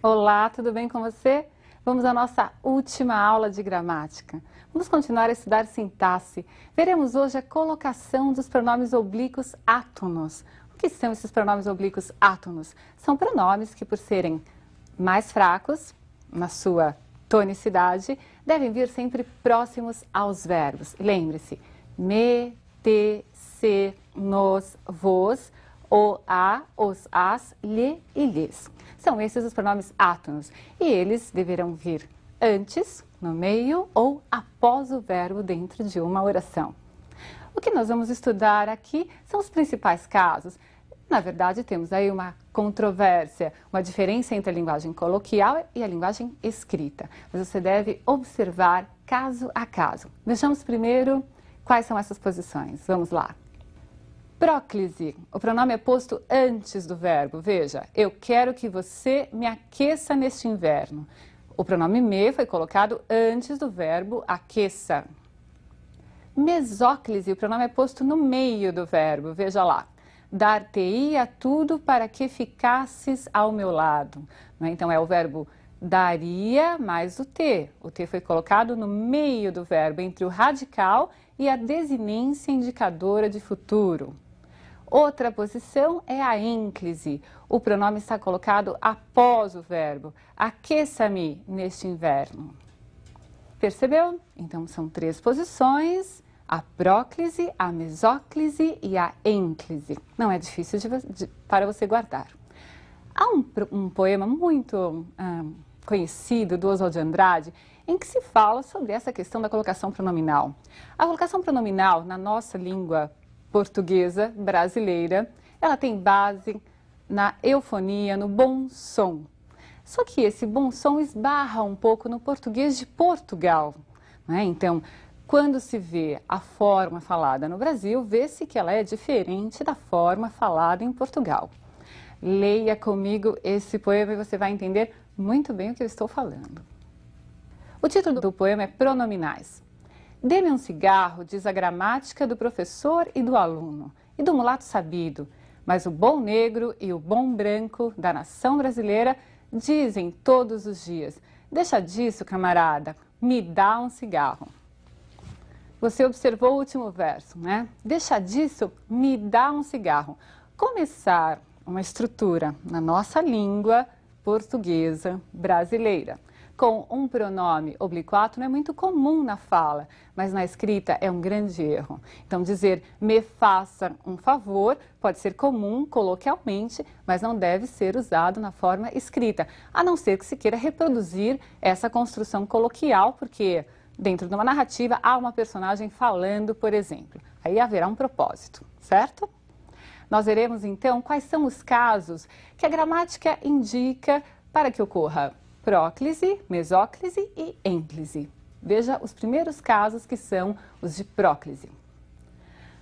Olá, tudo bem com você? Vamos à nossa última aula de gramática. Vamos continuar a estudar sintaxe. Veremos hoje a colocação dos pronomes oblíquos átonos. O que são esses pronomes oblíquos átonos? São pronomes que, por serem mais fracos na sua tonicidade, devem vir sempre próximos aos verbos. Lembre-se, me, te, se, nos, vos, o, a, os, as, lhe e lhes. São esses os pronomes átonos e eles deverão vir antes, no meio ou após o verbo dentro de uma oração. O que nós vamos estudar aqui são os principais casos. Na verdade, temos aí uma controvérsia, uma diferença entre a linguagem coloquial e a linguagem escrita. Mas você deve observar caso a caso. Vejamos primeiro quais são essas posições. Vamos lá. Próclise. O pronome é posto antes do verbo. Veja, eu quero que você me aqueça neste inverno. O pronome me foi colocado antes do verbo aqueça. Mesóclise. O pronome é posto no meio do verbo. Veja lá. Dar-te-ia tudo para que ficasses ao meu lado. Então é o verbo daria mais o te. O te foi colocado no meio do verbo, entre o radical e a desinência indicadora de futuro. Outra posição é a ênclise. O pronome está colocado após o verbo. Aqueça-me neste inverno. Percebeu? Então são três posições: a próclise, a mesóclise e a ênclise. Não é difícil para você guardar. Há um poema muito conhecido do Oswald de Andrade em que se fala sobre essa questão da colocação pronominal. A colocação pronominal na nossa língua portuguesa brasileira, ela tem base na eufonia, no bom som. Só que esse bom som esbarra um pouco no português de Portugal, né? Então, quando se vê a forma falada no Brasil, vê-se que ela é diferente da forma falada em Portugal. Leia comigo esse poema e você vai entender muito bem o que eu estou falando. O título do poema é Pronominais. Dê-me um cigarro, diz a gramática do professor e do aluno, e do mulato sabido, mas o bom negro e o bom branco da nação brasileira dizem todos os dias: deixa disso, camarada, me dá um cigarro. Você observou o último verso, né? Deixa disso, me dá um cigarro. Começar uma estrutura na nossa língua portuguesa brasileira com um pronome oblíquo átono é muito comum na fala, mas na escrita é um grande erro. Então, dizer me faça um favor pode ser comum coloquialmente, mas não deve ser usado na forma escrita, a não ser que se queira reproduzir essa construção coloquial, porque dentro de uma narrativa há uma personagem falando, por exemplo. Aí haverá um propósito, certo? Nós veremos então quais são os casos que a gramática indica para que ocorra próclise, mesóclise e ênclise. Veja os primeiros casos, que são os de próclise.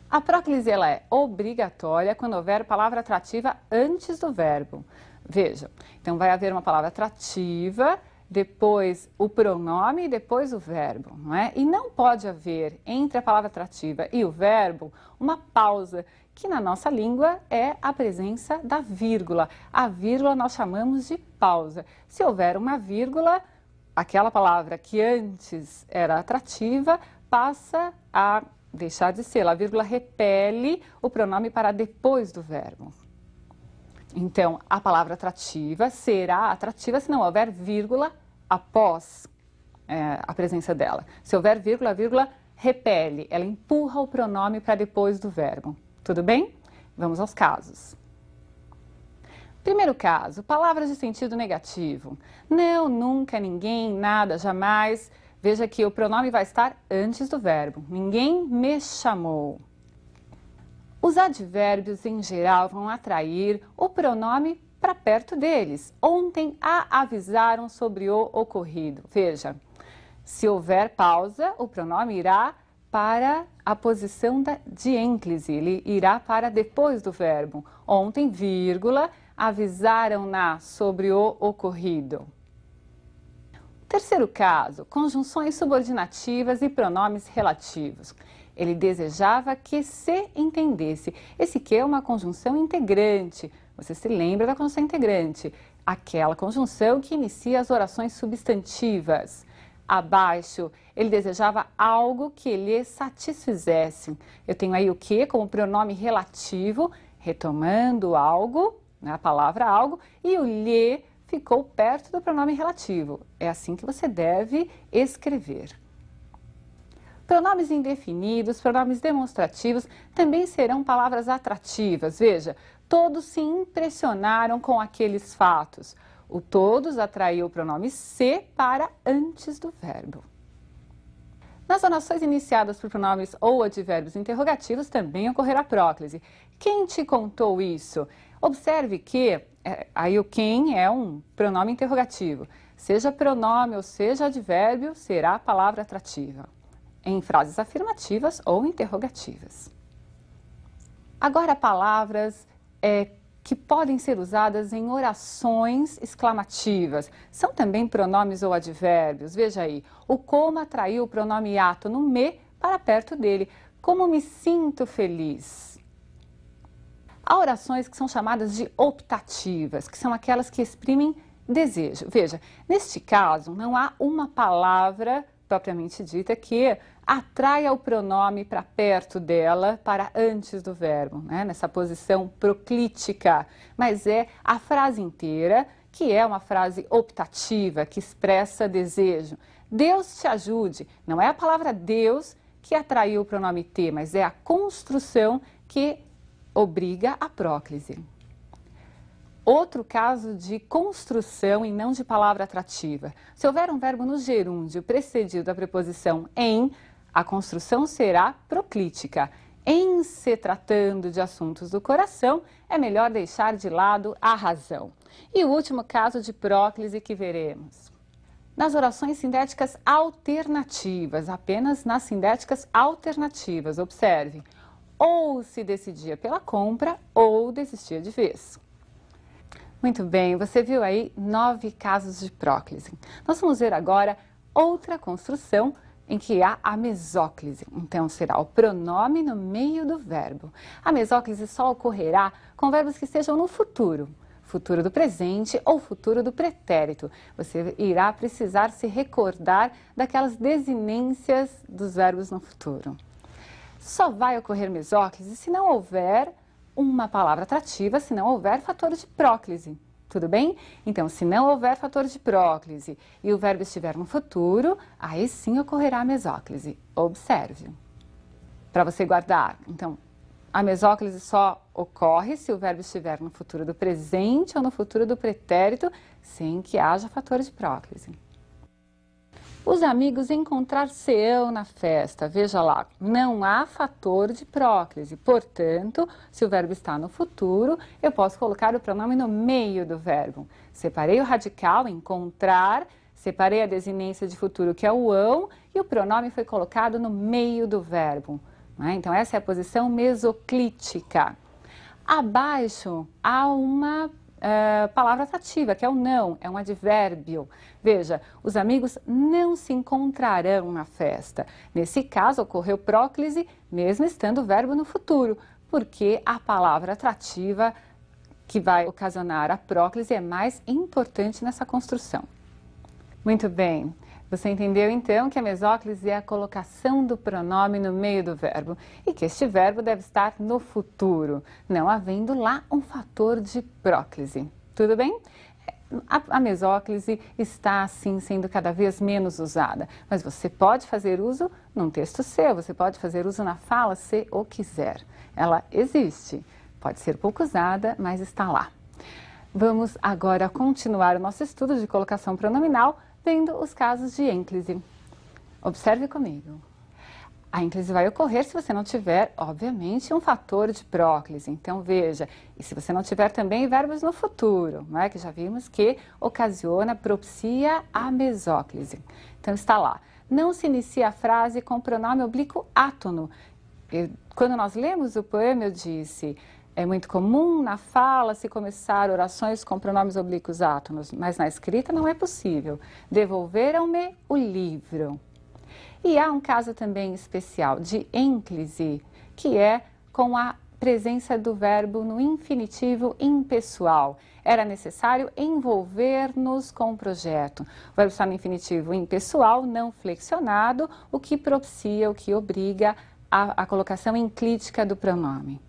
A próclise ela é obrigatória quando houver palavra atrativa antes do verbo. Veja, então vai haver uma palavra atrativa, depois o pronome e depois o verbo, não é? E não pode haver entre a palavra atrativa e o verbo uma pausa, que na nossa língua é a presença da vírgula. A vírgula nós chamamos de pausa. Se houver uma vírgula, aquela palavra que antes era atrativa passa a deixar de ser. A vírgula repele o pronome para depois do verbo. Então, a palavra atrativa será atrativa se não houver vírgula após a presença dela. Se houver vírgula, a vírgula repele, ela empurra o pronome para depois do verbo. Tudo bem? Vamos aos casos. Primeiro caso, palavras de sentido negativo. Não, nunca, ninguém, nada, jamais. Veja que o pronome vai estar antes do verbo. Ninguém me chamou. Os advérbios, em geral, vão atrair o pronome para perto deles. Ontem a avisaram sobre o ocorrido. Veja, se houver pausa, o pronome irá para a posição de ênclise, ele irá para depois do verbo. Ontem, vírgula, avisaram-na sobre o ocorrido. Terceiro caso, conjunções subordinativas e pronomes relativos. Ele desejava que se entendesse. Esse que é uma conjunção integrante. Você se lembra da conjunção integrante? aquela conjunção que inicia as orações substantivas. Abaixo, ele desejava algo que lhe satisfizesse. Eu tenho aí o que como pronome relativo, retomando algo, né, a palavra algo, e o lhe ficou perto do pronome relativo. É assim que você deve escrever. Pronomes indefinidos, pronomes demonstrativos também serão palavras atrativas. Veja, todos se impressionaram com aqueles fatos. O todos atraiu o pronome se para antes do verbo. Nas orações iniciadas por pronomes ou advérbios interrogativos também ocorrerá próclise. Quem te contou isso? Observe que aí o quem é um pronome interrogativo. Seja pronome ou seja advérbio, será a palavra atrativa em frases afirmativas ou interrogativas. Agora, palavras que podem ser usadas em orações exclamativas. São também pronomes ou advérbios. Veja aí, o como atraiu o pronome átono me para perto dele. Como me sinto feliz. Há orações que são chamadas de optativas, que são aquelas que exprimem desejo. Veja, neste caso, não há uma palavra propriamente dita que atraia o pronome para perto dela, para antes do verbo, né? Nessa posição proclítica, mas é a frase inteira, que é uma frase optativa, que expressa desejo. Deus te ajude, não é a palavra Deus que atraiu o pronome te, mas é a construção que obriga a próclise. Outro caso de construção e não de palavra atrativa. Se houver um verbo no gerúndio precedido da preposição em, a construção será proclítica. Em se tratando de assuntos do coração, é melhor deixar de lado a razão. E o último caso de próclise que veremos. Nas orações sindéticas alternativas, apenas nas sindéticas alternativas, observe. Ou se decidia pela compra ou desistia de vez. Muito bem, você viu aí 9 casos de próclise. Nós vamos ver agora outra construção em que há a mesóclise. Então, será o pronome no meio do verbo. A mesóclise só ocorrerá com verbos que estejam no futuro. Futuro do presente ou futuro do pretérito. Você irá precisar se recordar daquelas desinências dos verbos no futuro. Só vai ocorrer mesóclise se não houver uma palavra atrativa, se não houver fator de próclise. Tudo bem? Então, se não houver fator de próclise e o verbo estiver no futuro, aí sim ocorrerá a mesóclise. Observe. Para você guardar. Então, a mesóclise só ocorre se o verbo estiver no futuro do presente ou no futuro do pretérito, sem que haja fator de próclise. Os amigos encontrar-se-ão na festa. Veja lá, não há fator de próclise. Portanto, se o verbo está no futuro, eu posso colocar o pronome no meio do verbo. Separei o radical, encontrar, separei a desinência de futuro, que é o ão, e o pronome foi colocado no meio do verbo. Né? Então, essa é a posição mesoclítica. Abaixo, há uma palavra atrativa, que é o não, é um advérbio. Veja, os amigos não se encontrarão na festa. Nesse caso, ocorreu próclise, mesmo estando o verbo no futuro, porque a palavra atrativa que vai ocasionar a próclise é mais importante nessa construção. Muito bem. Você entendeu, então, que a mesóclise é a colocação do pronome no meio do verbo e que este verbo deve estar no futuro, não havendo lá um fator de próclise. Tudo bem? A mesóclise está, assim, sendo cada vez menos usada, mas você pode fazer uso num texto seu, você pode fazer uso na fala se o quiser. Ela existe, pode ser pouco usada, mas está lá. Vamos agora continuar o nosso estudo de colocação pronominal, vendo os casos de ênclise. Observe comigo. A ênclise vai ocorrer se você não tiver, obviamente, um fator de próclise. Então, veja, e se você não tiver também verbos no futuro, não é? Que já vimos que ocasiona, propicia a mesóclise. Então, está lá. Não se inicia a frase com pronome oblíquo átono. Quando nós lemos o poema, eu disse... É muito comum na fala se começar orações com pronomes oblíquos átonos, mas na escrita não é possível. Devolveram-me o livro. E há um caso também especial de ênclise, que é com a presença do verbo no infinitivo impessoal. Era necessário envolver-nos com o projeto. O verbo está no infinitivo impessoal, não flexionado, o que propicia, o que obriga a colocação enclítica do pronome.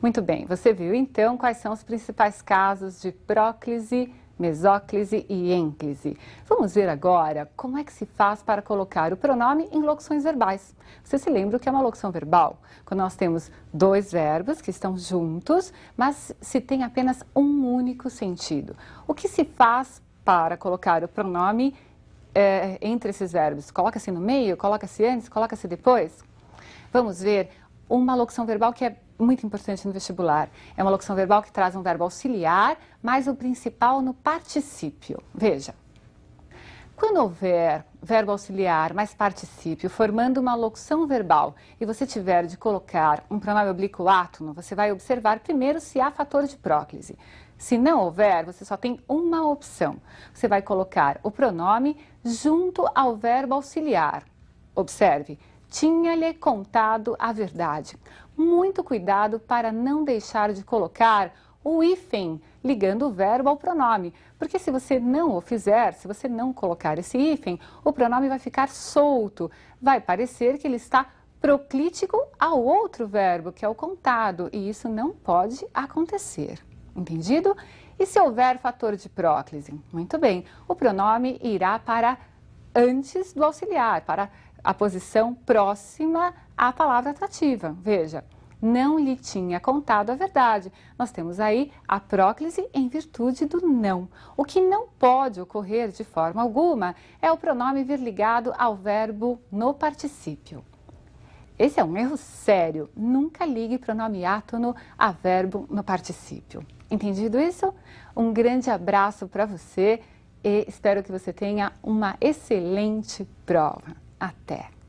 Muito bem, você viu então quais são os principais casos de próclise, mesóclise e ênclise. Vamos ver agora como é que se faz para colocar o pronome em locuções verbais. Você se lembra o que é uma locução verbal? Quando nós temos dois verbos que estão juntos, mas se tem apenas um único sentido. O que se faz para colocar o pronome entre esses verbos? Coloca-se no meio, coloca-se antes, coloca-se depois? Vamos ver uma locução verbal que é muito importante no vestibular. É uma locução verbal que traz um verbo auxiliar, mas o principal no particípio. Veja, quando houver verbo auxiliar mais particípio formando uma locução verbal e você tiver de colocar um pronome oblíquo átono, você vai observar primeiro se há fator de próclise. Se não houver, você só tem uma opção. Você vai colocar o pronome junto ao verbo auxiliar. Observe, tinha-lhe contado a verdade. Muito cuidado para não deixar de colocar o hífen ligando o verbo ao pronome, porque se você não o fizer, se você não colocar esse hífen, o pronome vai ficar solto, vai parecer que ele está proclítico ao outro verbo, que é o contado, e isso não pode acontecer. Entendido? E se houver fator de próclise? Muito bem, o pronome irá para antes do auxiliar, para a posição próxima à palavra atrativa. Veja, não lhe tinha contado a verdade. Nós temos aí a próclise em virtude do não. O que não pode ocorrer de forma alguma é o pronome vir ligado ao verbo no particípio. Esse é um erro sério. Nunca ligue pronome átono a verbo no particípio. Entendido isso? Um grande abraço para você e espero que você tenha uma excelente prova. Até!